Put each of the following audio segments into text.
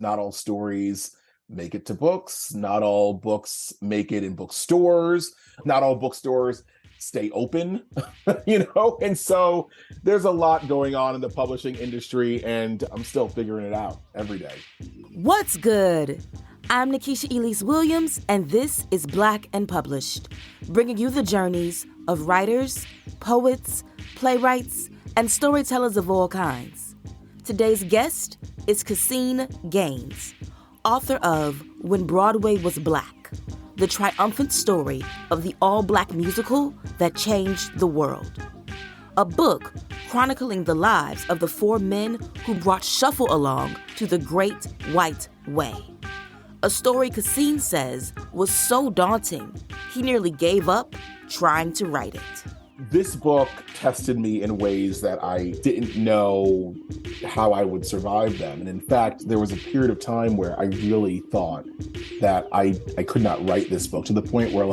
Not all stories make it to books. Not all books make it in bookstores. Not all bookstores stay open, And so there's a lot going on in the publishing industry, and I'm still figuring it out every day. What's good? I'm Nikisha Elise Williams, and this is Black and Published, bringing you the journeys of writers, poets, playwrights, and storytellers of all kinds. Today's guest is Caseen Gaines, author of When Broadway Was Black, the triumphant story of the all-Black musical that changed the world. A book chronicling the lives of the four men who brought shuffle along to the Great White Way. A story Caseen says was so daunting, he nearly gave up trying to write it. This book tested me in ways that I didn't know how I would survive them. And in fact, there was a period of time where I really thought that I could not write this book, to the point where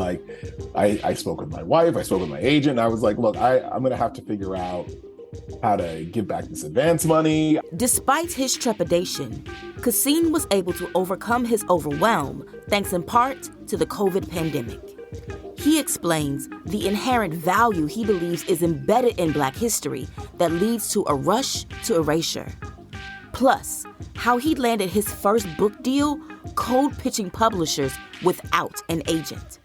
I spoke with my wife, I spoke with my agent, and I was like, look, I'm going to have to figure out how to give back this advance money. Despite his trepidation, Caseen was able to overcome his overwhelm thanks in part to the COVID pandemic. He explains the inherent value he believes is embedded in Black history that leads to a rush to erasure. Plus, how he landed his first book deal cold pitching publishers without an agent.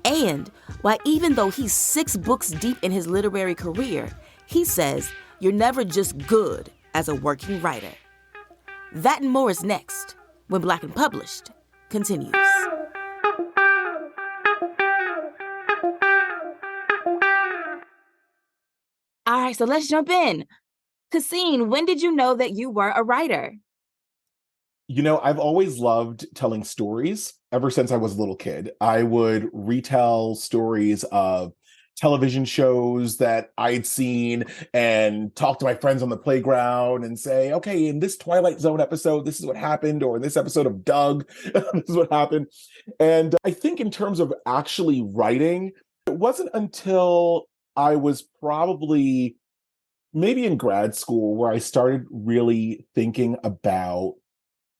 And why, even though he's 6 books deep in his literary career, he says you're never just good as a working writer. That and more is next when Black and Published continues. All right, so let's jump in. Caseen, when did you know that you were a writer? I've always loved telling stories ever since I was a little kid. I would retell stories of television shows that I'd seen and talk to my friends on the playground and say, okay, in this Twilight Zone episode, this is what happened, or in this episode of Doug, this is what happened. And I think in terms of actually writing, it wasn't until I was probably maybe in grad school where I started really thinking about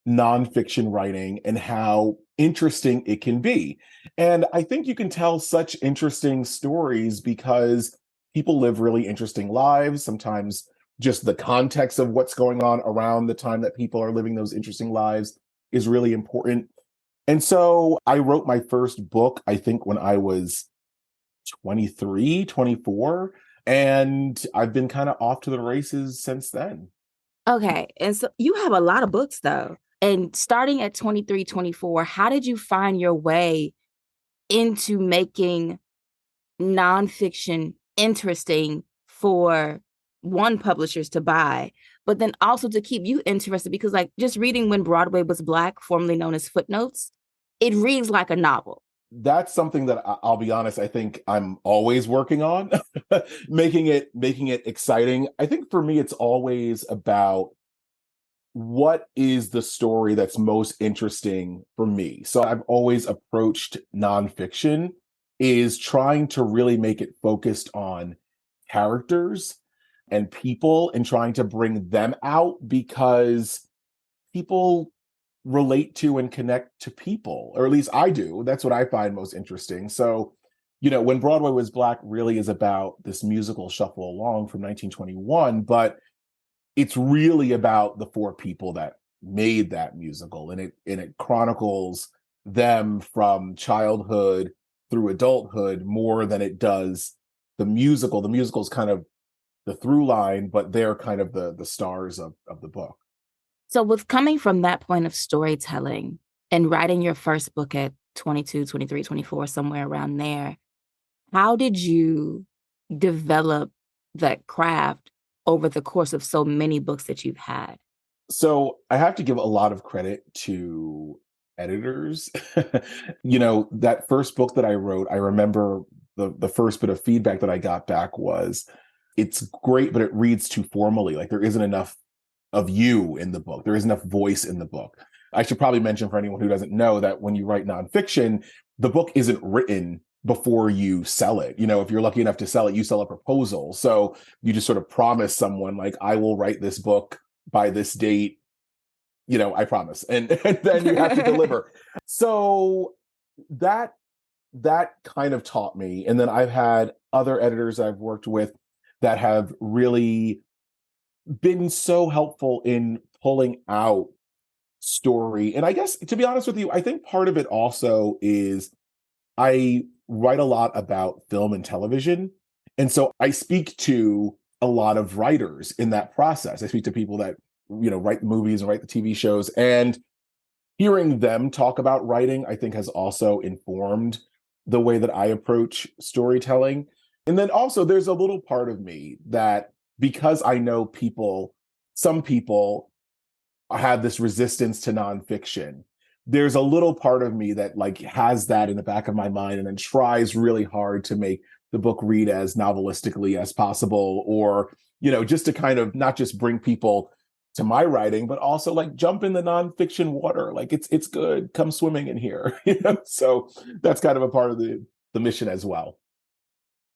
nonfiction writing and how interesting it can be. And I think you can tell such interesting stories because people live really interesting lives. Sometimes just the context of what's going on around the time that people are living those interesting lives is really important. And so I wrote my first book, I think, when I was 23, 24, and I've been kind of off to the races since then. Okay, and so you have a lot of books, though. And starting at 23, 24, how did you find your way into making nonfiction interesting for one, publishers to buy, but then also to keep you interested? Because just reading When Broadway Was Black, formerly known as Footnotes, it reads like a novel. That's something that I'll be honest, I think I'm always working on, making it exciting. I think for me, it's always about what is the story that's most interesting for me. So I've always approached nonfiction is trying to really make it focused on characters and people and trying to bring them out because people relate to and connect to people, or at least I do. That's what I find most interesting. So, When Broadway Was Black really is about this musical shuffle along from 1921, but it's really about the 4 people that made that musical, and it chronicles them from childhood through adulthood more than it does the musical. The musical is kind of the through line, but they're kind of the stars of the book. So with coming from that point of storytelling and writing your first book at 22, 23, 24, somewhere around there, how did you develop that craft over the course of so many books that you've had? So I have to give a lot of credit to editors. That first book that I wrote, I remember the first bit of feedback that I got back was, it's great, but it reads too formally. There isn't enough of you in the book. There isn't enough voice in the book. I should probably mention for anyone who doesn't know that when you write nonfiction, the book isn't written before you sell it. If you're lucky enough to sell it, you sell a proposal. So you just sort of promise someone I will write this book by this date. I promise. And then you have to deliver. So that that kind of taught me. And then I've had other editors I've worked with that have really been so helpful in pulling out story. And I guess, to be honest with you, I think part of it also is I write a lot about film and television. And so I speak to a lot of writers in that process. I speak to people that, write the movies and write the TV shows. And hearing them talk about writing, I think has also informed the way that I approach storytelling. And then also there's a little part of me that, because I know some people have this resistance to nonfiction, there's a little part of me that like has that in the back of my mind and then tries really hard to make the book read as novelistically as possible, or, just to kind of not just bring people to my writing, but also like jump in the nonfiction water. Like it's good. Come swimming in here. So that's kind of a part of the mission as well.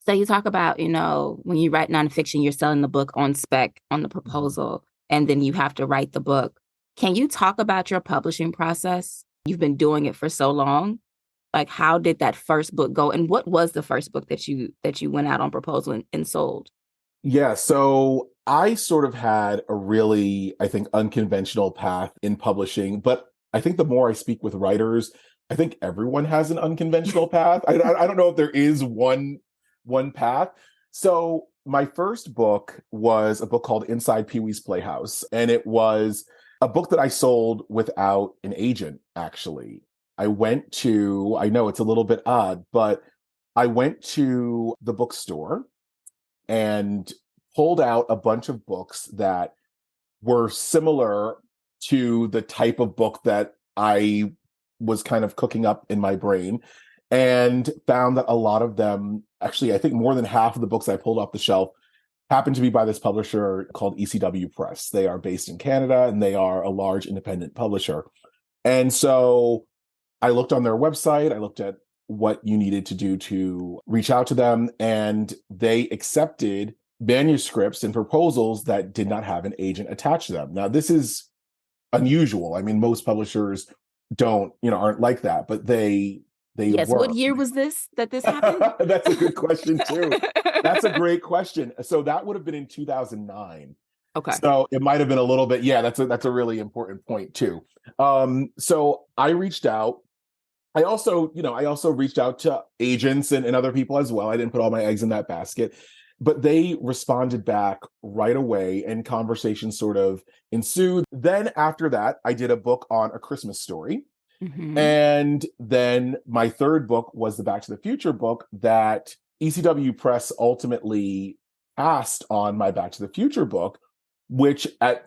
So you talk about, when you write nonfiction, you're selling the book on spec on the proposal, and then you have to write the book. Can you talk about your publishing process? You've been doing it for so long. Like, how did that first book go? And what was the first book that you went out on proposal and sold? Yeah, so I sort of had a really, I think, unconventional path in publishing. But I think the more I speak with writers, I think everyone has an unconventional path. I don't know if there is one path. So my first book was a book called Inside Pee-wee's Playhouse, and it was a book that I sold without an agent, actually. I know it's a little bit odd, but I went to the bookstore and pulled out a bunch of books that were similar to the type of book that I was kind of cooking up in my brain, and found that a lot of them, actually, I think more than half of the books I pulled off the shelf happened to be by this publisher called ECW Press. They are based in Canada, and they are a large independent publisher. And so I looked on their website, I looked at what you needed to do to reach out to them, and they accepted manuscripts and proposals that did not have an agent attached to them. Now, this is unusual. I mean, most publishers aren't like that, but they yes. were. What year was this that this happened? That's a good question too. That's a great question. So that would have been in 2009. Okay. So it might have been a little bit. Yeah, that's a really important point too. So I reached out. I also reached out to agents and other people as well. I didn't put all my eggs in that basket, but they responded back right away, and conversation sort of ensued. Then after that, I did a book on A Christmas Story. Mm-hmm. And then my third book was the Back to the Future book that ECW Press ultimately passed on my Back to the Future book,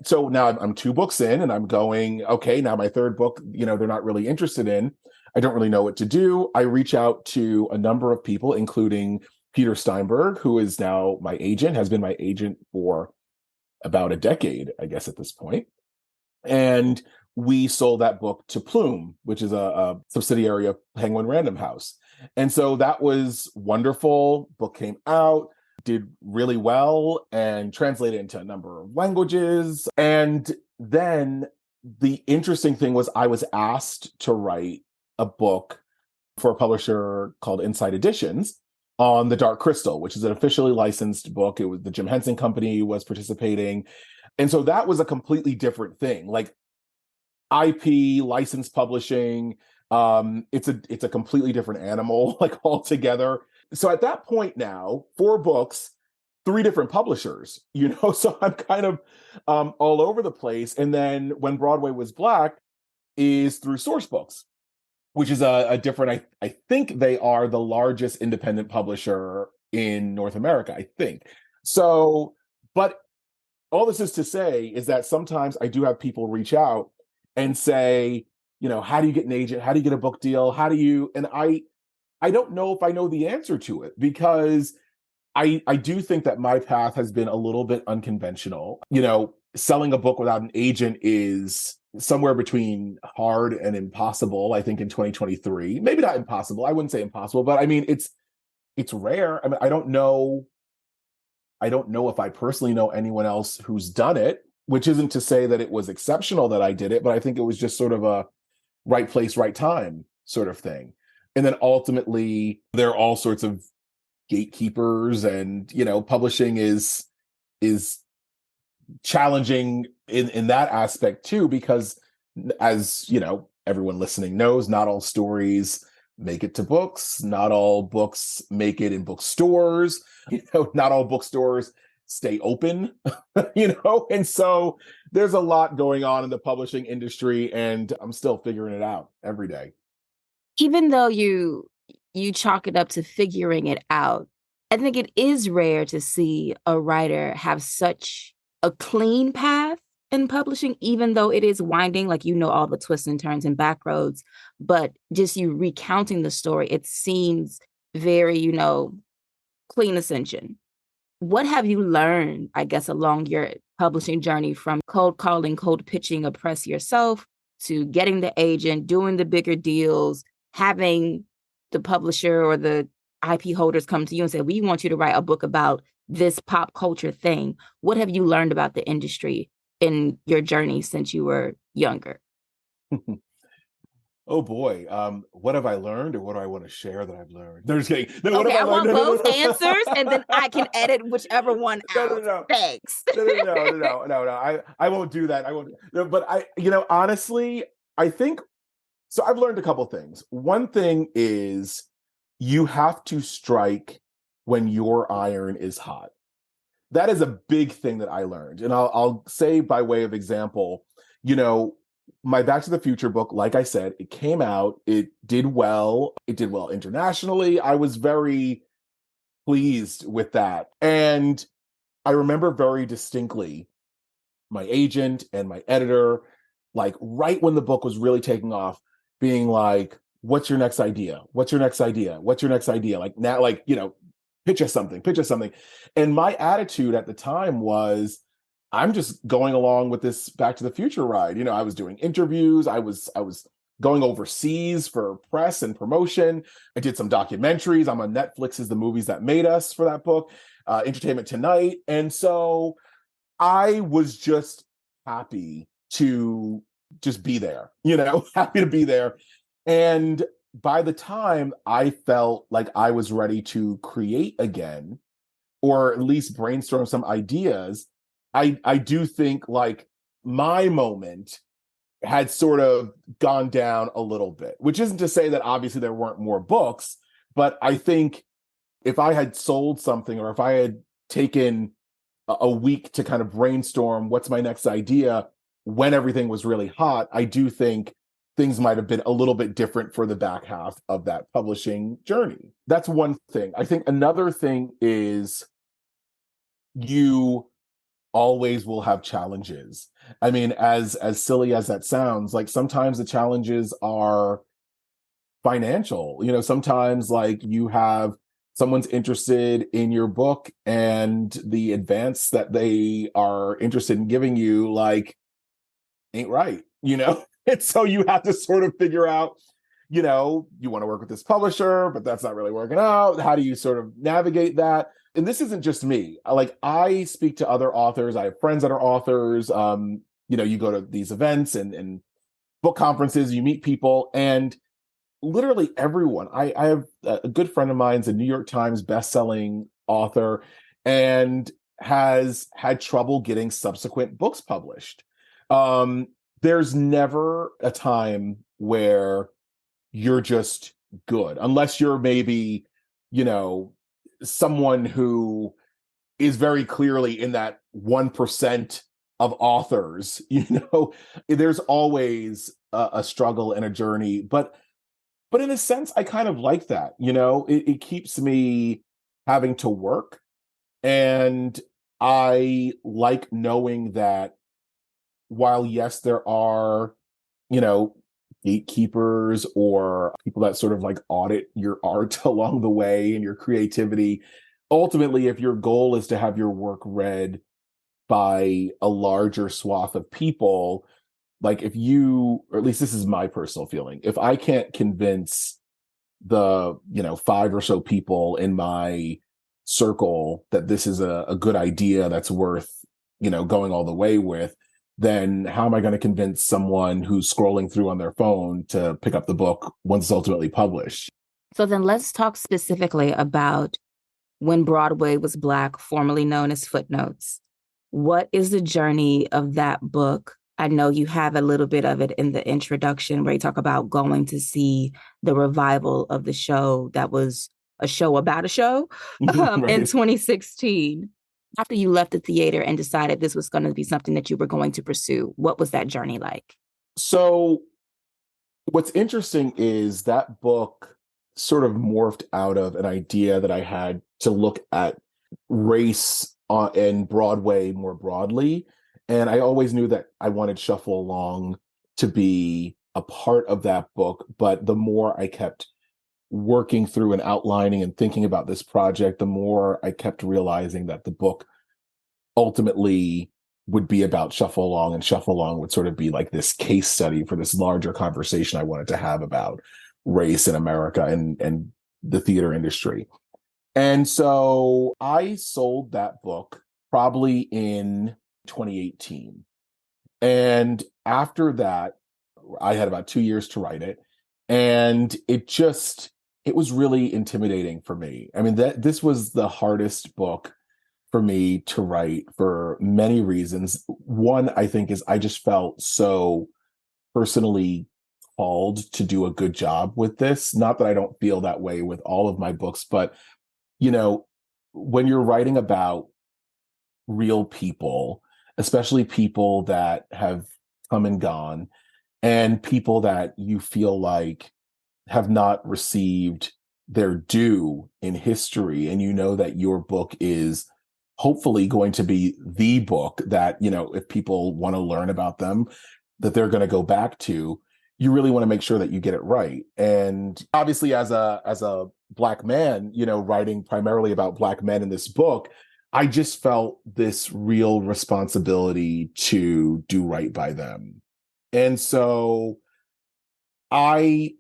so now I'm 2 books in, and I'm going, okay, now my third book, they're not really interested in. I don't really know what to do. I reach out to a number of people, including Peter Steinberg, who is now my agent, has been my agent for about a decade, I guess, at this point. And we sold that book to Plume, which is a subsidiary of Penguin Random House. And so that was wonderful. Book came out, did really well, and translated into a number of languages. And then the interesting thing was I was asked to write a book for a publisher called Inside Editions on The Dark Crystal, which is an officially licensed book. It was the Jim Henson Company was participating. And so that was a completely different thing. Like, IP, licensed publishing, it's a completely different animal, like, altogether. So at that point now, 4 books, 3 different publishers, so I'm kind of all over the place. And then When Broadway Was Black is through Source Books, which is a different, I think they are the largest independent publisher in North America, I think. So, but all this is to say is that sometimes I do have people reach out and say, how do you get an agent? How do you get a book deal? And I don't know if I know the answer to it, because I do think that my path has been a little bit unconventional. Selling a book without an agent is somewhere between hard and impossible, I think, in 2023. Maybe not impossible. I wouldn't say impossible, but I mean, it's rare. I mean, I don't know if I personally know anyone else who's done it. which isn't to say that it was exceptional that I did it, but I think it was just sort of a right place, right time sort of thing. And then ultimately, there are all sorts of gatekeepers, and publishing is challenging in that aspect too, because as everyone listening knows, not all stories make it to books, not all books make it in bookstores, not all bookstores stay open, and so there's a lot going on in the publishing industry, and I'm still figuring it out every day. Even though you chalk it up to figuring it out, I think it is rare to see a writer have such a clean path in publishing, even though it is winding, like all the twists and turns and back roads. But just you recounting the story, it seems very, clean ascension. What have you learned, I guess, along your publishing journey from cold calling, cold pitching a press yourself to getting the agent, doing the bigger deals, having the publisher or the IP holders come to you and say, we want you to write a book about this pop culture thing. What have you learned about the industry in your journey since you were younger? Oh boy. What have I learned, or what do I want to share that I've learned? No, just kidding. No, what Okay, have I I learned? want No, no, no, both answers, and then I can edit whichever one no, no, out. no, no, Thanks. no, no, no, no, no, no, no. I won't do that. I won't. No, but honestly, I think so. I've learned a couple things. One thing is you have to strike when your iron is hot. That is a big thing that I learned. And I'll say by way of example, my Back to the Future book, like I said, it came out, it did well. It did well internationally. I was very pleased with that. And I remember very distinctly my agent and my editor, like right when the book was really taking off, being like, what's your next idea? What's your next idea? What's your next idea? Like now, pitch us something, pitch us something. And my attitude at the time was, I'm just going along with this Back to the Future ride. I was doing interviews. I was going overseas for press and promotion. I did some documentaries. I'm on Netflix's The Movies That Made Us for that book, Entertainment Tonight. And so I was just happy to just be there, happy to be there. And by the time I felt like I was ready to create again, or at least brainstorm some ideas, I do think like my moment had sort of gone down a little bit, which isn't to say that obviously there weren't more books, but I think if I had sold something, or if I had taken a week to kind of brainstorm what's my next idea when everything was really hot, I do think things might have been a little bit different for the back half of that publishing journey. That's one thing. I think another thing is you always will have challenges. I mean, as silly as that sounds, like sometimes the challenges are financial. Sometimes like you have someone's interested in your book, and the advance that they are interested in giving you like ain't right, And so you have to sort of figure out, you want to work with this publisher, but that's not really working out. How do you sort of navigate that? And this isn't just me. Like I speak to other authors. I have friends that are authors. You go to these events and book conferences, you meet people, and literally everyone. I have a good friend of mine's a New York Times bestselling author and has had trouble getting subsequent books published. There's never a time where you're just good, unless you're maybe, someone who is very clearly in that 1% of authors. There's always a struggle and a journey, but in a sense, I kind of like that. It keeps me having to work, and I like knowing that while yes, there are, gatekeepers or people that sort of like audit your art along the way and your creativity. Ultimately, if your goal is to have your work read by a larger swath of people, like if you, or at least this is my personal feeling, if I can't convince the, 5 or so people in my circle that this is a good idea that's worth going all the way with, then how am I going to convince someone who's scrolling through on their phone to pick up the book once it's ultimately published? So then let's talk specifically about When Broadway Was Black, formerly known as Footnotes. What is the journey of that book? I know you have a little bit of it in the introduction where you talk about going to see the revival of the show that was a show about a show in Right. 2016. After you left the theater and decided this was going to be something that you were going to pursue, what was that journey like? So what's interesting is that book sort of morphed out of an idea that I had to look at race and Broadway more broadly. And I always knew that I wanted Shuffle Along to be a part of that book. But the more I kept working through and outlining and thinking about this project, the more I kept realizing that the book ultimately would be about Shuffle Along, and Shuffle Along would sort of be like this case study for this larger conversation I wanted to have about race in America and the theater industry. And so I sold that book probably in 2018. And after that, I had about 2 years to write it. And it was really intimidating for me. I mean, this was the hardest book for me to write for many reasons. One, I think, is I just felt so personally called to do a good job with this. Not that I don't feel that way with all of my books, but when you're writing about real people, especially people that have come and gone, and people that you feel like have not received their due in history, and that your book is hopefully going to be the book that, if people want to learn about them, that they're going to go back to, you really want to make sure that you get it right. And obviously, as a Black man, writing primarily about Black men in this book, I just felt this real responsibility to do right by them. And so I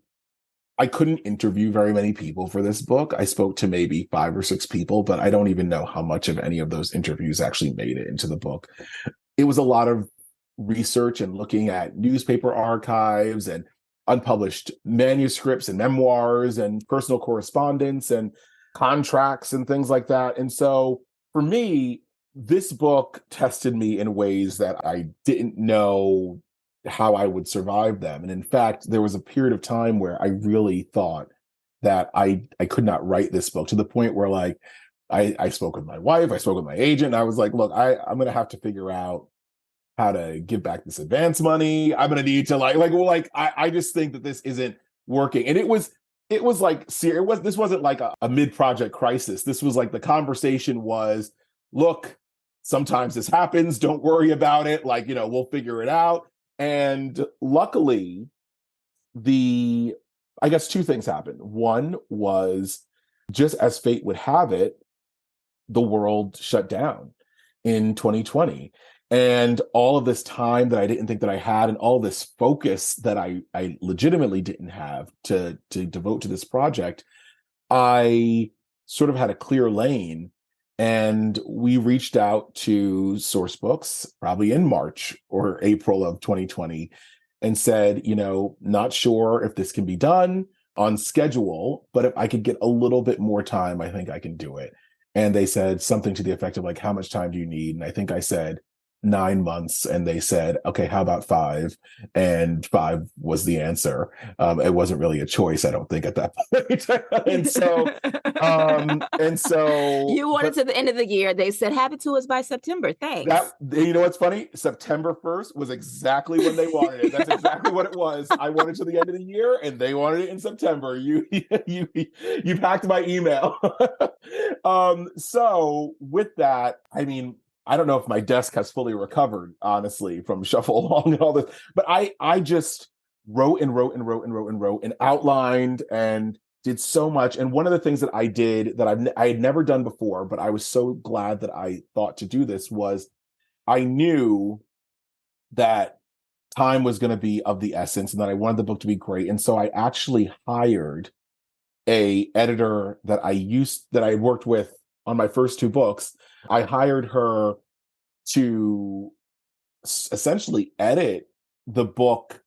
couldn't interview very many people for this book. I spoke to maybe 5 or 6 people, but I don't even know how much of any of those interviews actually made it into the book. It was a lot of research and looking at newspaper archives and unpublished manuscripts and memoirs and personal correspondence and contracts and things like that. And so for me, this book tested me in ways that I didn't know how I would survive them. And in fact, there was a period of time where I really thought that I could not write this book, to the point where I spoke with my wife, I spoke with my agent, and I was like, look, I'm going to have to figure out how to give back this advance money. I'm going to need to I just think that this isn't working. And it was like, this wasn't like a mid-project crisis. This was like, the conversation was, look, sometimes this happens. Don't worry about it. We'll figure it out. And luckily, I guess 2 things happened. One was, just as fate would have it, the world shut down in 2020. And all of this time that I didn't think that I had, and all this focus that I legitimately didn't have to devote to this project, I sort of had a clear lane. And we reached out to Sourcebooks probably in March or April of 2020 and said, not sure if this can be done on schedule, but if I could get a little bit more time, I think I can do it. And they said something to the effect of how much time do you need? And I think I said 9 months, and they said, okay, how about 5? And 5 was the answer. It wasn't really a choice, I don't think, at that point. and so You wanted to the end of the year. They said, have it to us by September. Thanks. What's funny? September 1st was exactly when they wanted it. That's exactly what it was. I wanted to the end of the year, and they wanted it in September. You hacked my email. So with that, I mean, I don't know if my desk has fully recovered, honestly, from Shuffle Along and all this, but I just wrote and outlined and did so much. And one of the things that I did that I had never done before, but I was so glad that I thought to do this, was I knew that time was going to be of the essence and that I wanted the book to be great. And so I actually hired a editor that I worked with on my first 2 books. I hired her to essentially edit the book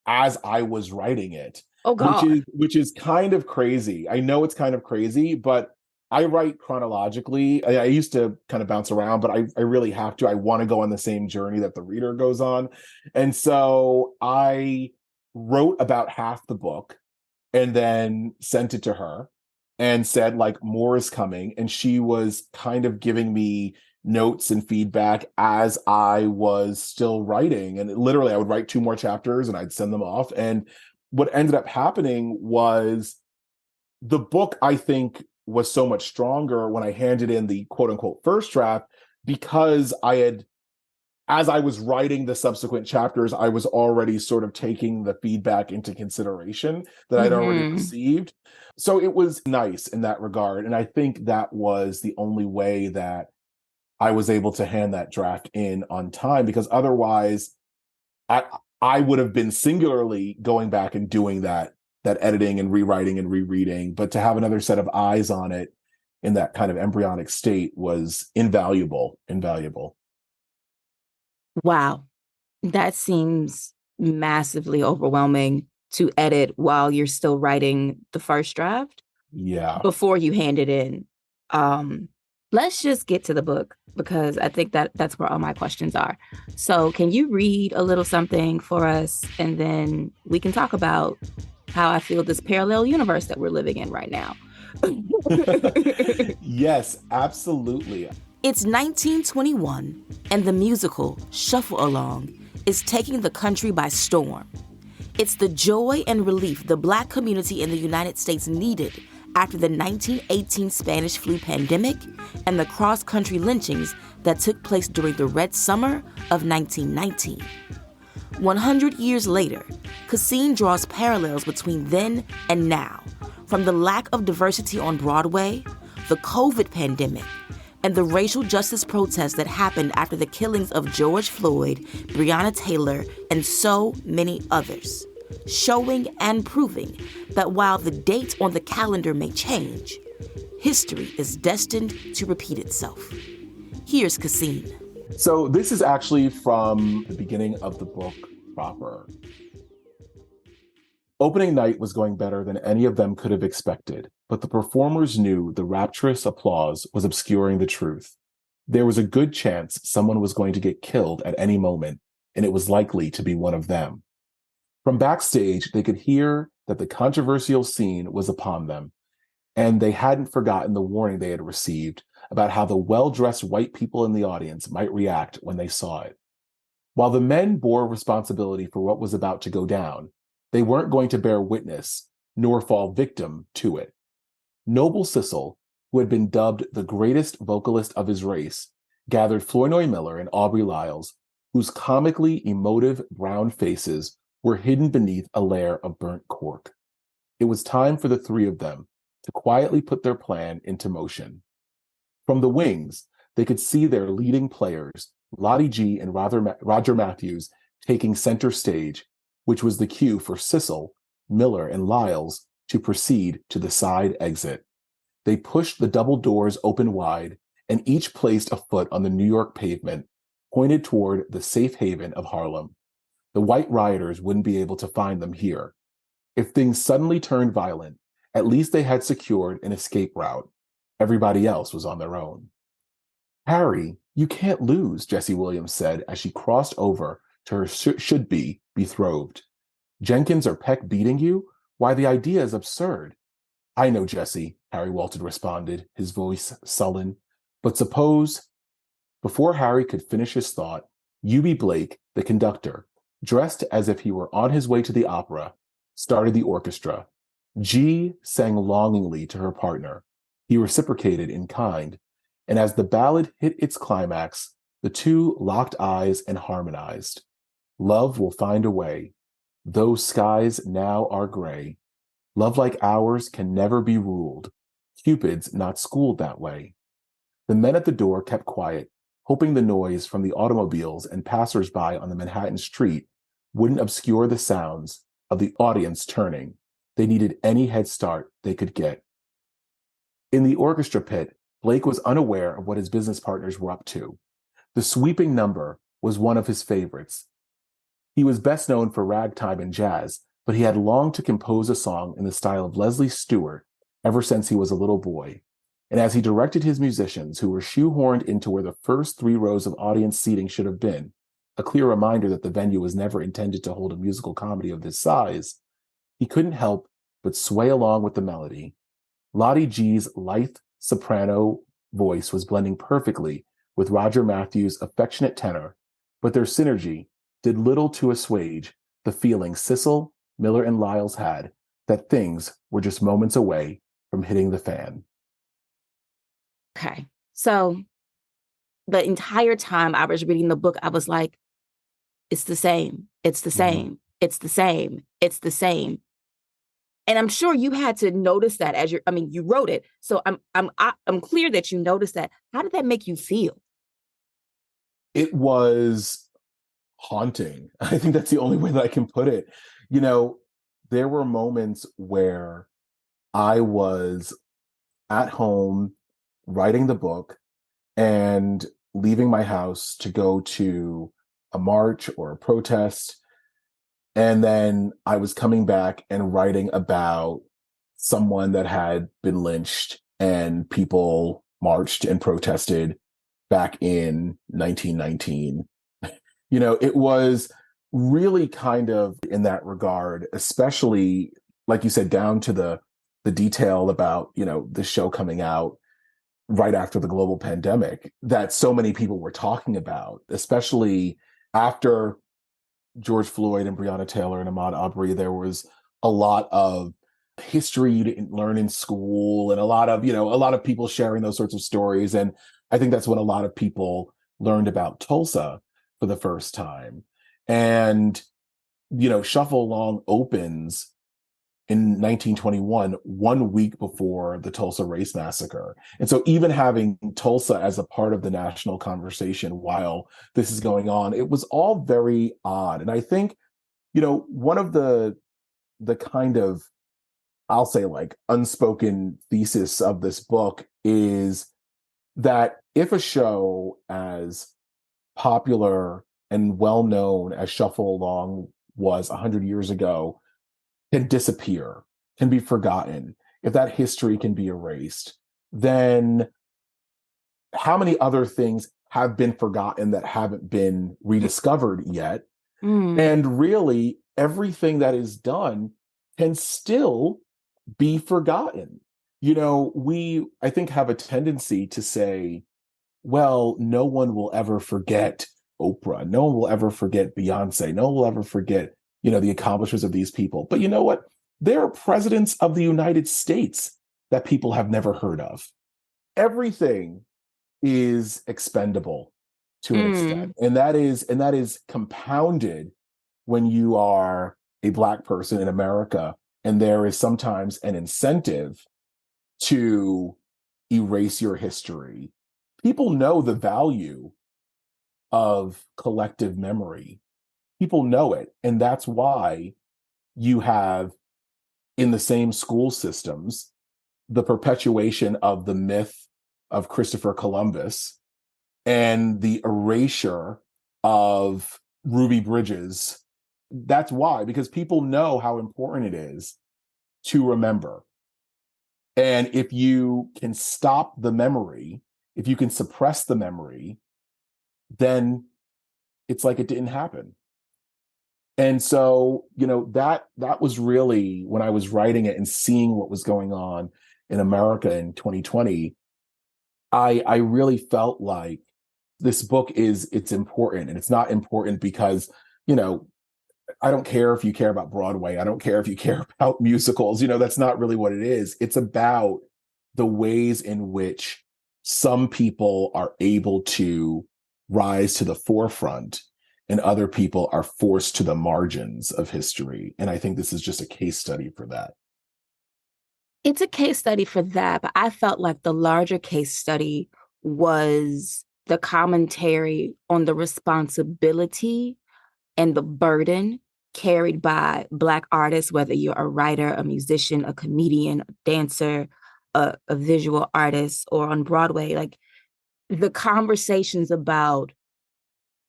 as I was writing it, Oh God. which is kind of crazy. I know it's kind of crazy, but I write chronologically. I used to kind of bounce around, but I really have to. I want to go on the same journey that the reader goes on. And so I wrote about half the book and then sent it to her and said, like, more is coming. And she was kind of giving me notes and feedback as I was still writing. And literally, I would write two more chapters and I'd send them off. And what ended up happening was the book, I think, was so much stronger when I handed in the quote unquote first draft, because as I was writing the subsequent chapters, I was already sort of taking the feedback into consideration that I'd already Mm-hmm. received. So it was nice in that regard. And I think that was the only way that I was able to hand that draft in on time, because otherwise I I would have been singularly going back and doing that editing and rewriting and rereading. But to have another set of eyes on it in that kind of embryonic state was invaluable, invaluable. Wow. That seems massively overwhelming to edit while you're still writing the first draft Yeah. before you hand it in. Um, let's just get to the book because I think that that's where all my questions are. So, can you read a little something for us and then we can talk about how I feel this parallel universe that we're living in right now? Yes, absolutely. It's 1921, and the musical Shuffle Along is taking the country by storm. It's the joy and relief the Black community in the United States needed after the 1918 Spanish flu pandemic and the cross-country lynchings that took place during the Red Summer of 1919. 100 years later, Caseen draws parallels between then and now, from the lack of diversity on Broadway, the COVID pandemic, and the racial justice protests that happened after the killings of George Floyd, Breonna Taylor, and so many others, showing and proving that while the date on the calendar may change, history is destined to repeat itself. Here's Caseen. So this is actually from the beginning of the book proper. Opening night was going better than any of them could have expected, but the performers knew the rapturous applause was obscuring the truth. There was a good chance someone was going to get killed at any moment, and it was likely to be one of them. From backstage, they could hear that the controversial scene was upon them, and they hadn't forgotten the warning they had received about how the well-dressed white people in the audience might react when they saw it. While the men bore responsibility for what was about to go down, they weren't going to bear witness nor fall victim to it. Noble Sissel, who had been dubbed the greatest vocalist of his race, gathered Flournoy Miller and Aubrey Lyles, whose comically emotive brown faces were hidden beneath a layer of burnt cork. It was time for the three of them to quietly put their plan into motion. From the wings, they could see their leading players, Lottie G and Roger Matthews, taking center stage, which was the cue for Sissel, Miller, and Lyles to proceed to the side exit. They pushed the double doors open wide, and each placed a foot on the New York pavement, pointed toward the safe haven of Harlem. The white rioters wouldn't be able to find them here. If things suddenly turned violent, at least they had secured an escape route. Everybody else was on their own. Harry, you can't lose, Jesse Williams said as she crossed over to her should-be betrothed. Jenkins or Peck beating you? Why, the idea is absurd. I know, Jesse, Harry Walton responded, his voice sullen. But suppose... Before Harry could finish his thought, Eubie Blake, the conductor, dressed as if he were on his way to the opera, started the orchestra. G sang longingly to her partner. He reciprocated in kind, and as the ballad hit its climax, the two locked eyes and harmonized. Love will find a way. Those skies now are gray. Love like ours can never be ruled. Cupid's not schooled that way. The men at the door kept quiet, hoping the noise from the automobiles and passers-by on the Manhattan street wouldn't obscure the sounds of the audience turning. They needed any head start they could get. In the orchestra pit, Blake was unaware of what his business partners were up to. The sweeping number was one of his favorites. He was best known for ragtime and jazz, but he had longed to compose a song in the style of Leslie Stewart ever since he was a little boy. And as he directed his musicians, who were shoehorned into where the first 3 rows of audience seating should have been, a clear reminder that the venue was never intended to hold a musical comedy of this size, he couldn't help but sway along with the melody. Lottie G's lithe soprano voice was blending perfectly with Roger Matthews' affectionate tenor, but their synergy did little to assuage the feeling Sissel, Miller, and Lyles had that things were just moments away from hitting the fan. Okay. So the entire time I was reading the book, I was like, it's the same. It's the Mm-hmm. same. It's the same. It's the same. And I'm sure you had to notice that as you wrote it. So I'm clear that you noticed that. How did that make you feel? It was haunting. I think that's the only way that I can put it. You know, there were moments where I was at home writing the book and leaving my house to go to a march or a protest. And then I was coming back and writing about someone that had been lynched and people marched and protested back in 1919. It was really kind of in that regard, especially like you said, down to the detail about, the show coming out right after the global pandemic that so many people were talking about, especially after George Floyd and Breonna Taylor and Ahmaud Arbery. There was a lot of history you didn't learn in school and a lot of people sharing those sorts of stories. And I think that's when a lot of people learned about Tulsa for the first time. And, Shuffle Along opens in 1921, 1 week before the Tulsa Race Massacre. And so even having Tulsa as a part of the national conversation while this is going on, it was all very odd. And I think, one of the kind of, I'll say, like, unspoken thesis of this book is that if a show as popular and well known as Shuffle Along was 100 years ago can disappear, can be forgotten, if that history can be erased, then how many other things have been forgotten that haven't been rediscovered yet? And really, everything that is done can still be forgotten. We, I think, have a tendency to say, well, no one will ever forget Oprah. No one will ever forget Beyonce. No one will ever forget, the accomplishments of these people. But you know what? There are presidents of the United States that people have never heard of. Everything is expendable to an extent. And that is compounded when you are a Black person in America. And there is sometimes an incentive to erase your history. People know the value of collective memory. People know it. And that's why you have, in the same school systems, the perpetuation of the myth of Christopher Columbus and the erasure of Ruby Bridges. That's why, because people know how important it is to remember. And if you can stop the memory, if you can suppress the memory, then it's like it didn't happen. And so, that was really, when I was writing it and seeing what was going on in America in 2020, I really felt like this book it's important. And it's not important because, I don't care if you care about Broadway. I don't care if you care about musicals. That's not really what it is. It's about the ways in which some people are able to rise to the forefront and other people are forced to the margins of history. And I think this is just a case study for that. It's a case study for that, but I felt like the larger case study was the commentary on the responsibility and the burden carried by Black artists, whether you're a writer, a musician, a comedian, a dancer, a visual artist, or on Broadway. Like, the conversations about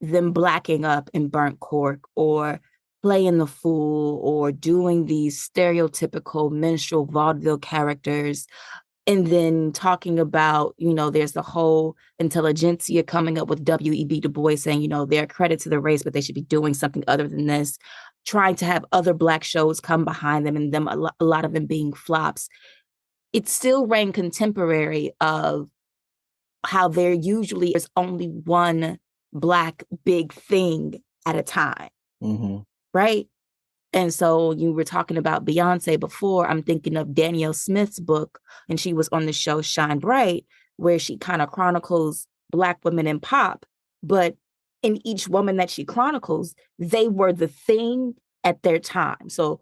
them blacking up in Burnt Cork or playing the fool or doing these stereotypical minstrel vaudeville characters, and then talking about, there's the whole intelligentsia coming up with W.E.B. Du Bois saying, they're a credit to the race, but they should be doing something other than this, trying to have other Black shows come behind them and them a lot of them being flops. It still rang contemporary of how there usually is only one Black big thing at a time, Mm-hmm. right? And so you were talking about Beyonce before. I'm thinking of Danielle Smith's book, and she was on the show Shine Bright, where she kind of chronicles Black women in pop. But in each woman that she chronicles, they were the thing at their time. So,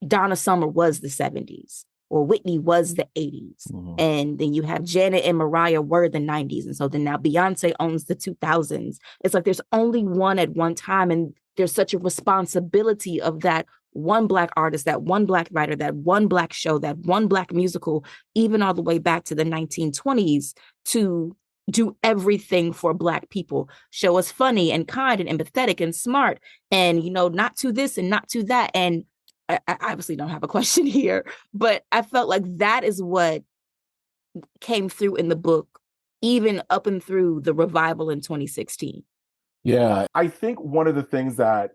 Donna Summer was the 70s, or Whitney was the 80s. Mm-hmm. And then you have Janet and Mariah were the 90s. And so then now Beyonce owns the 2000s. It's like there's only one at one time. And there's such a responsibility of that one Black artist, that one Black writer, that one Black show, that one Black musical, even all the way back to the 1920s, to do everything for Black people, show us funny and kind and empathetic and smart and, not to this and not to that. And I obviously don't have a question here, but I felt like that is what came through in the book, even up and through the revival in 2016. Yeah, I think one of the things that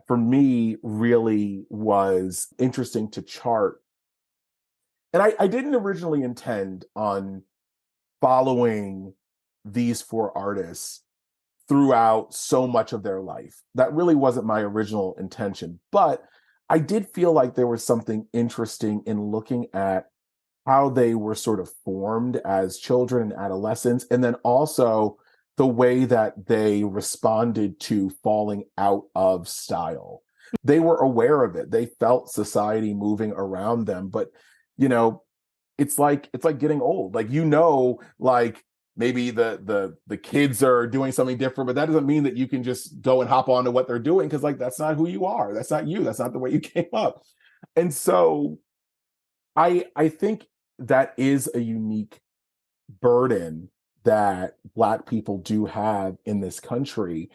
for me really was interesting to chart, and I didn't originally intend on following these four artists throughout so much of their life. That really wasn't my original intention, but I did feel like there was something interesting in looking at how they were sort of formed as children and adolescents, and then also the way that they responded to falling out of style. They were aware of it. They felt society moving around them, but it's like getting old. Like maybe the kids are doing something different, but that doesn't mean that you can just go and hop onto what they're doing, because like that's not who you are. That's not you. That's not the way you came up. And so I think that is a unique burden that Black people do have in this country.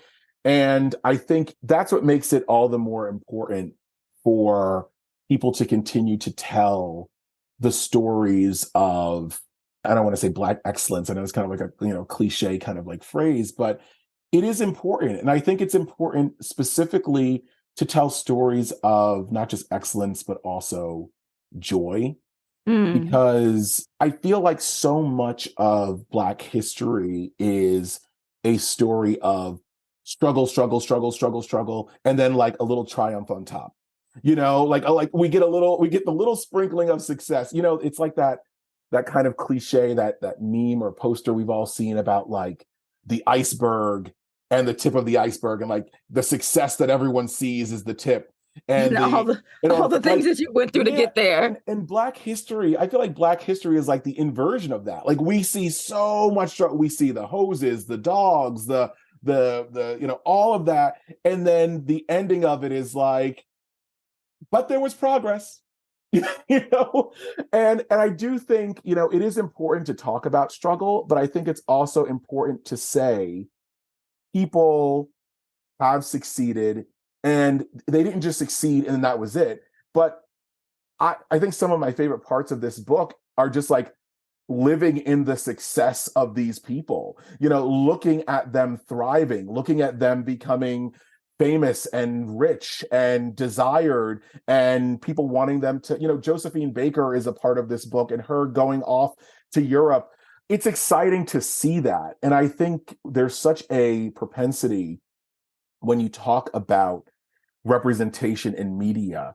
And I think that's what makes it all the more important for people to continue to tell the stories of, I don't want to say Black excellence. I know it's kind of like a cliche kind of like phrase, but it is important. And I think it's important specifically to tell stories of not just excellence, but also joy. Because I feel like so much of Black history is a story of struggle, struggle, struggle, struggle, struggle, and then like a little triumph on top. Like we get the little sprinkling of success. It's like that kind of cliche, that meme or poster we've all seen about like the iceberg and the tip of the iceberg, and like the success that everyone sees is the tip. And all the things that you went through to get there. And Black history, I feel like Black history is like the inversion of that. Like we see so much struggle. We see the hoses, the dogs, the all of that, and then the ending of it is like, but there was progress. And I do think it is important to talk about struggle, but I think it's also important to say people have succeeded, and they didn't just succeed and that was it. But I think some of my favorite parts of this book are just like living in the success of these people, looking at them thriving, looking at them becoming famous and rich and desired, and people wanting them to, Josephine Baker is a part of this book, and her going off to Europe. It's exciting to see that. And I think there's such a propensity when you talk about representation in media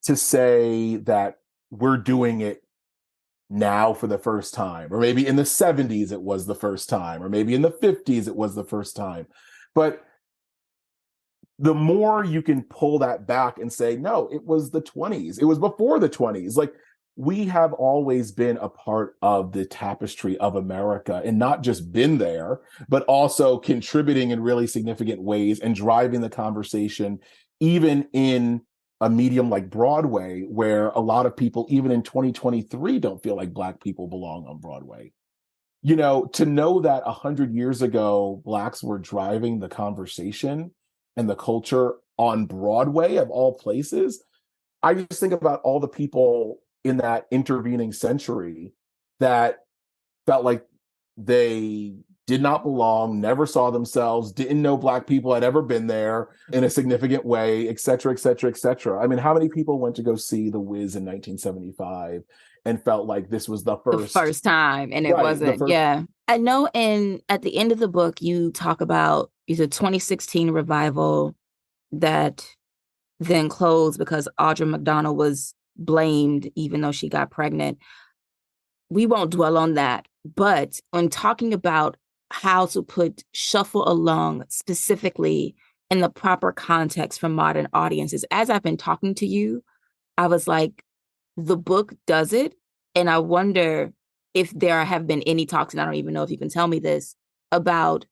to say that we're doing it now for the first time, or maybe in the 70s it was the first time, or maybe in the 50s it was the first time. But the more you can pull that back and say, no, it was the 20s, it was before the 20s. Like, we have always been a part of the tapestry of America, and not just been there, but also contributing in really significant ways and driving the conversation, even in a medium like Broadway, where a lot of people, even in 2023, don't feel like Black people belong on Broadway. to know that 100 years ago, Blacks were driving the conversation and the culture on Broadway of all places. I just think about all the people in that intervening century that felt like they did not belong, never saw themselves, didn't know Black people had ever been there in a significant way, et cetera, et cetera, et cetera. I mean, how many people went to go see The Wiz in 1975 and felt like this was the The first, first time, and it right, the wasn't. first. Yeah. I know at the end of the book, you talk about it's a 2016 revival that then closed because Audra McDonald was blamed, even though she got pregnant. We won't dwell on that. But when talking about how to put Shuffle Along specifically in the proper context for modern audiences, as I've been talking to you, I was like, the book does it. And I wonder if there have been any talks, and I don't even know if you can tell me this, about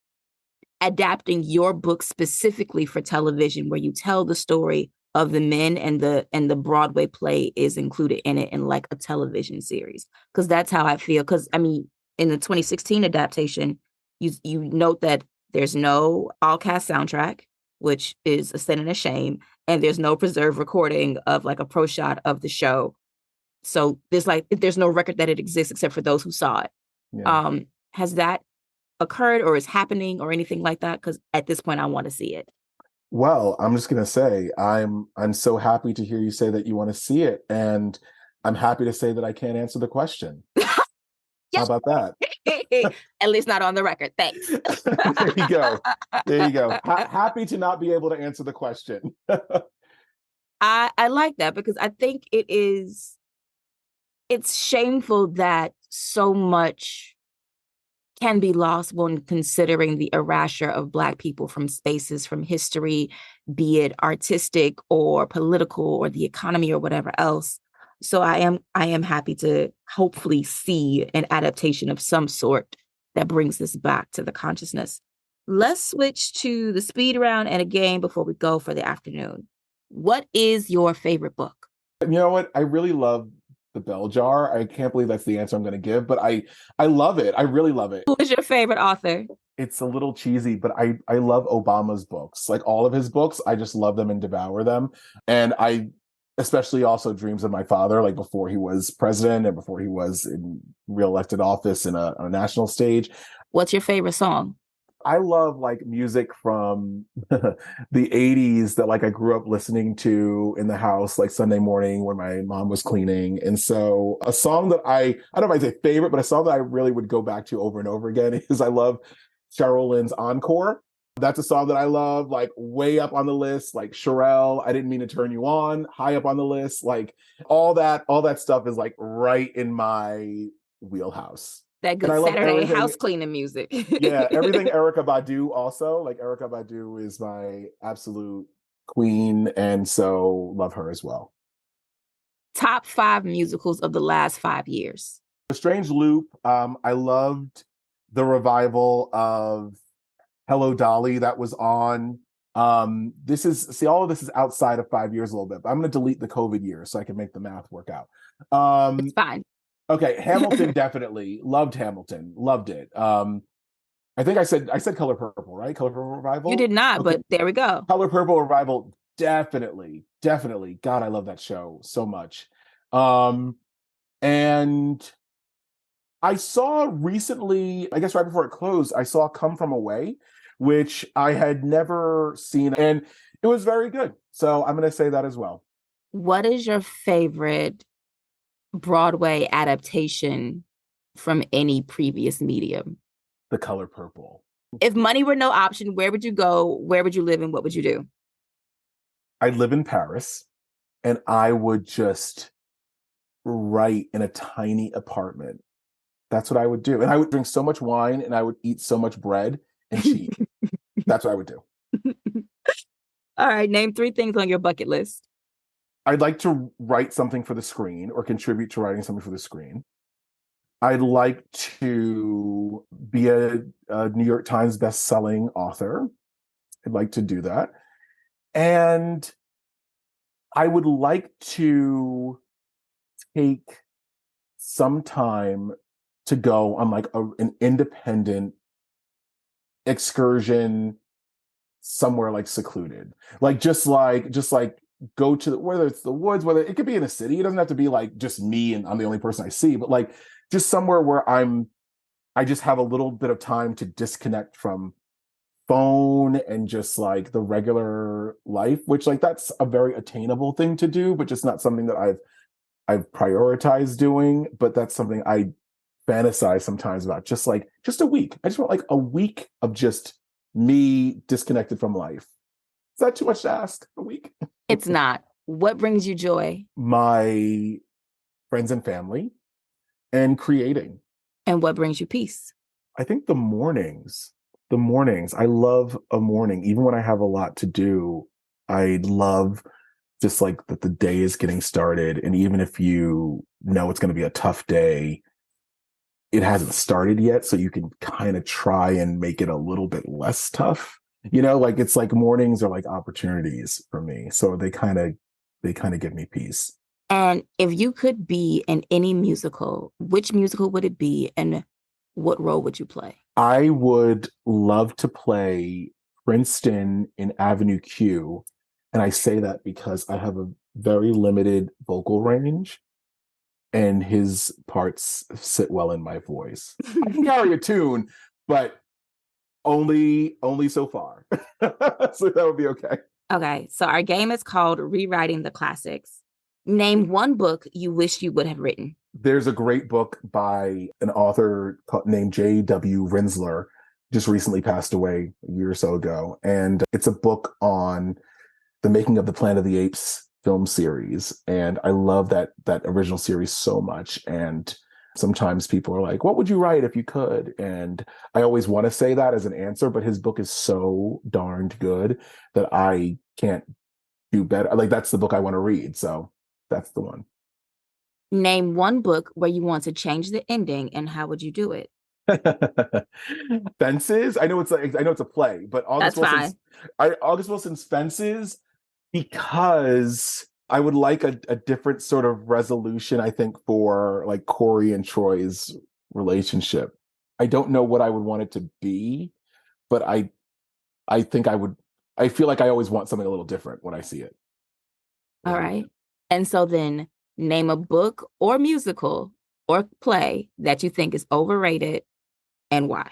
adapting your book specifically for television, where you tell the story of the men and the Broadway play is included in it in like a television series. Because that's how I feel. Because I mean, in the 2016 adaptation, you note that there's no all cast soundtrack, which is a sin and a shame, and there's no preserved recording of like a pro shot of the show. So there's no record that it exists except for those who saw it. Yeah. Has that occurred or is happening or anything like that? Because at this point, I want to see it. Well, I'm just gonna say I'm so happy to hear you say that you want to see it, and I'm happy to say that I can't answer the question. How Yes. about that? At least not on the record. Thanks. There you go. There you go. Happy to not be able to answer the question. I like that because I think it's shameful that so much can be lost when considering the erasure of Black people from spaces, from history, be it artistic or political or the economy or whatever else. So I am happy to hopefully see an adaptation of some sort that brings this back to the consciousness. Let's switch to the speed round and a game before we go for the afternoon. What is your favorite book? You know what? I really love The Bell Jar. I can't believe that's the answer I'm going to give, but I love it. I really love it. Who is your favorite author? It's a little cheesy, but I love Obama's books. Like all of his books, I just love them and devour them. And I especially also Dreams of My Father, like before he was president and before he was in reelected office in a national stage. What's your favorite song? I love like music from the 80s that like I grew up listening to in the house like Sunday morning when my mom was cleaning. And so a song that I don't know if I'd say favorite, but a song that I really would go back to over and over again is I love Cheryl Lynn's Encore. That's a song that I love, like way up on the list, like Sherelle, I Didn't Mean to Turn You On, high up on the list. Like all that stuff is like right in my wheelhouse. That And good I love Saturday everything. house cleaning music. Yeah, everything Erykah Badu also. Like Erykah Badu is my absolute queen, and so love her as well. Top 5 musicals of the last 5 years. The Strange Loop. I loved the revival of Hello Dolly that was on. All of this is outside of 5 years a little bit, but I'm going to delete the COVID year so I can make the math work out. It's fine. Okay, Hamilton definitely loved Hamilton, loved it. I think I said Color Purple, right? Color Purple Revival. You did not, okay. But there we go. Color Purple Revival, definitely. God, I love that show so much. And I saw recently, I guess right before it closed, I saw Come From Away, which I had never seen, and it was very good. So I'm going to say that as well. What is your favorite Broadway adaptation from any previous medium? The Color Purple. If money were no option, where would you go? Where would you live and what would you do? I live in Paris and I would just write in a tiny apartment. That's what I would do. And I would drink so much wine and I would eat so much bread and cheese. That's what I would do. All right. Name 3 things on your bucket list. I'd like to write something for the screen or contribute to writing something for the screen. I'd like to be a New York Times best-selling author. I'd like to do that. And I would like to take some time to go on like an independent excursion somewhere like secluded, like just like go to whether it's the woods, whether it could be in a city. It doesn't have to be like just me and I'm the only person I see, but like just somewhere where I just have a little bit of time to disconnect from phone and just like the regular life, which like that's a very attainable thing to do, but just not something that I've prioritized doing. But that's something I fantasize sometimes about. Just a week. I just want like a week of just me disconnected from life. Is that too much to ask? A week? It's not. What brings you joy? My friends and family and creating. And what brings you peace? I think the mornings. The mornings. I love a morning. Even when I have a lot to do, I love just like that the day is getting started. And even if you know it's going to be a tough day, it hasn't started yet. So you can kind of try and make it a little bit less tough. You know, like it's like mornings are like opportunities for me. So they kind of give me peace. And if you could be in any musical, which musical would it be and what role would you play? I would love to play Princeton in Avenue Q. And I say that because I have a very limited vocal range and his parts sit well in my voice. I can carry a tune, but only so far. So that would be okay. Okay, so our game is called Rewriting the Classics. Name one book you wish you would have written. There's a great book by an author named J.W. Rinsler, just recently passed away a year or so ago. And it's a book on the making of the Planet of the Apes film series. And I love that original series so much. And sometimes people are like, what would you write if you could? And I always want to say that as an answer, but his book is so darned good that I can't do better. Like, that's the book I want to read. So that's the one. Name one book where you want to change the ending, and how would you do it? Fences. I know it's a play, but That's fine. August Wilson's Fences, because I would like a different sort of resolution, I think, for like Corey and Troy's relationship. I don't know what I would want it to be, but I think I feel like I always want something a little different when I see it. All right. And so then name a book or musical or play that you think is overrated and why.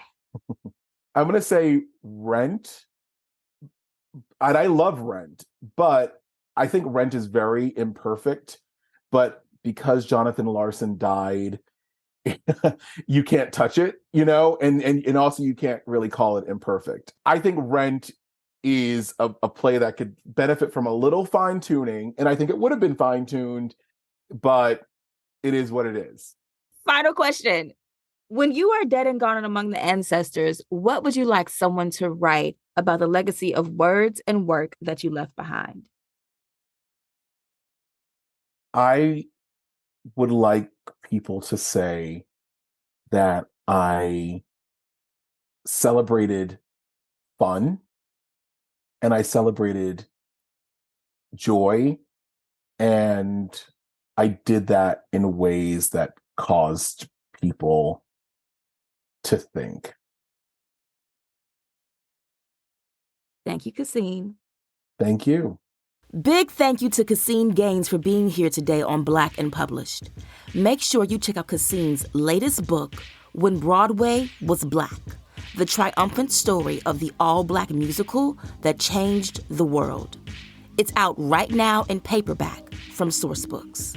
I'm going to say Rent. And I love Rent, but I think Rent is very imperfect. But because Jonathan Larson died, you can't touch it, you know, and also you can't really call it imperfect. I think Rent is a play that could benefit from a little fine tuning, and I think it would have been fine tuned, but it is what it is. Final question. When you are dead and gone and among the ancestors, what would you like someone to write about the legacy of words and work that you left behind? I would like people to say that I celebrated fun and I celebrated joy, and I did that in ways that caused people to think. Thank you, Caseen. Thank you. Big thank you to Caseen Gaines for being here today on Black and Published. Make sure you check out Caseen's latest book, When Broadway Was Black, the triumphant story of the all-Black musical that changed the world. It's out right now in paperback from Sourcebooks.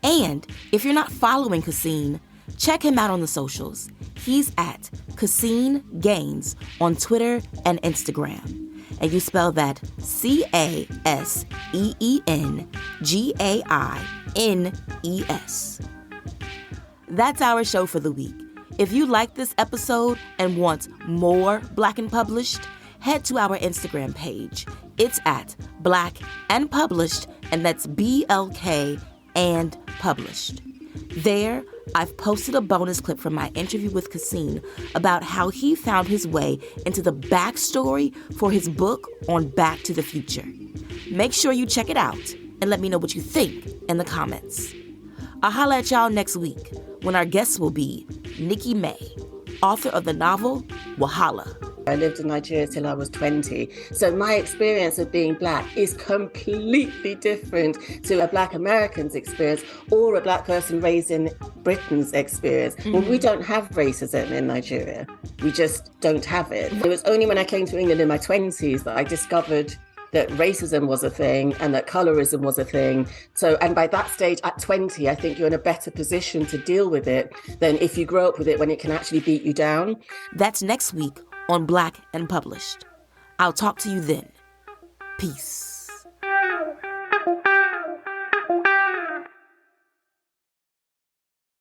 And if you're not following Caseen, check him out on the socials. He's at Caseen Gaines on Twitter and Instagram. And you spell that CASEENGAINES. That's our show for the week. If you like this episode and want more Black and Published, head to our Instagram page. It's at Black and Published, and that's BLK and Published. There, I've posted a bonus clip from my interview with Caseen about how he found his way into the backstory for his book on Back to the Future. Make sure you check it out and let me know what you think in the comments. I'll holla at y'all next week when our guest will be Nikki May, author of the novel Wahala. I lived in Nigeria till I was 20. So my experience of being Black is completely different to a Black American's experience or a Black person raised in Britain's experience. Well, we don't have racism in Nigeria. We just don't have it. It was only when I came to England in my 20s that I discovered that racism was a thing and that colorism was a thing. So, and by that stage at 20, I think you're in a better position to deal with it than if you grow up with it when it can actually beat you down. That's next week on Black and Published. I'll talk to you then. Peace.